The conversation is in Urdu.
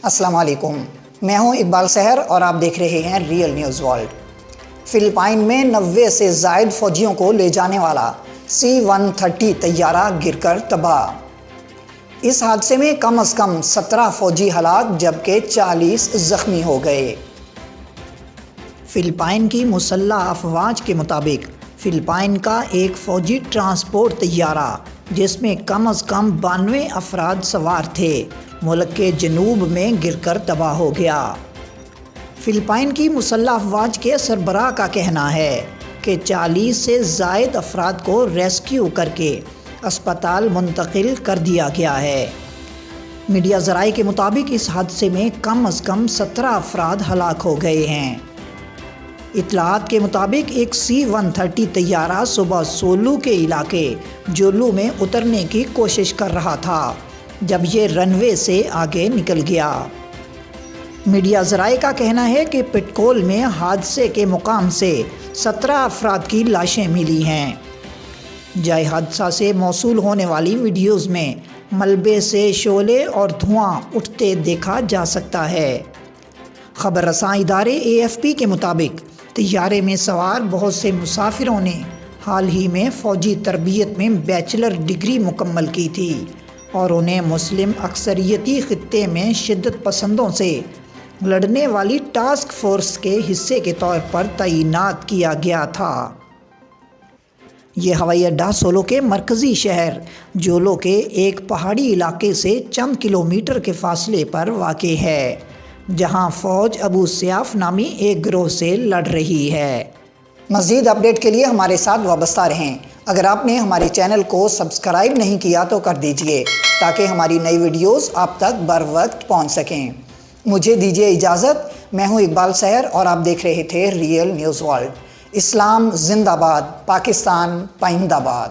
السلام علیکم، میں ہوں اقبال سحر اور آپ دیکھ رہے ہیں ریئل نیوز ورلڈ۔ فلپائن میں 90 سے زائد فوجیوں کو لے جانے والا C-130 طیارہ گر کر تباہ۔ اس حادثے میں کم از کم 17 فوجی ہلاک جبکہ 40 زخمی ہو گئے۔ فلپائن کی مسلح افواج کے مطابق فلپائن کا ایک فوجی ٹرانسپورٹ طیارہ جس میں کم از کم 92 افراد سوار تھے، ملک کے جنوب میں گر کر تباہ ہو گیا۔ فلپائن کی مسلح افواج کے سربراہ کا کہنا ہے کہ 40 سے زائد افراد کو ریسکیو کر کے اسپتال منتقل کر دیا گیا ہے۔ میڈیا ذرائع کے مطابق اس حادثے میں کم از کم 17 افراد ہلاک ہو گئے ہیں۔ اطلاعات کے مطابق ایک C-130 طیارہ صبح سولو کے علاقے جولو میں اترنے کی کوشش کر رہا تھا جب یہ رن وے سے آگے نکل گیا۔ میڈیا ذرائع کا کہنا ہے کہ پٹکول میں حادثے کے مقام سے 17 افراد کی لاشیں ملی ہیں۔ جائے حادثہ سے موصول ہونے والی ویڈیوز میں ملبے سے شعلے اور دھواں اٹھتے دیکھا جا سکتا ہے۔ خبر رساں ادارے AFP کے مطابق طیارے میں سوار بہت سے مسافروں نے حال ہی میں فوجی تربیت میں بیچلر ڈگری مکمل کی تھی اور انہیں مسلم اکثریتی خطے میں شدت پسندوں سے لڑنے والی ٹاسک فورس کے حصے کے طور پر تعینات کیا گیا تھا۔ یہ ہوائی اڈہ سولو کے مرکزی شہر جولو کے ایک پہاڑی علاقے سے چند کلومیٹر کے فاصلے پر واقع ہے، جہاں فوج ابو سیاف نامی ایک گروہ سے لڑ رہی ہے۔ مزید اپڈیٹ کے لیے ہمارے ساتھ وابستہ رہیں۔ اگر آپ نے ہمارے چینل کو سبسکرائب نہیں کیا تو کر دیجئے تاکہ ہماری نئی ویڈیوز آپ تک بر وقت پہنچ سکیں۔ مجھے دیجئے اجازت، میں ہوں اقبال سحر اور آپ دیکھ رہے تھے ریئل نیوز ورلڈ۔ اسلام زندہ باد، پاکستان پائندہ باد۔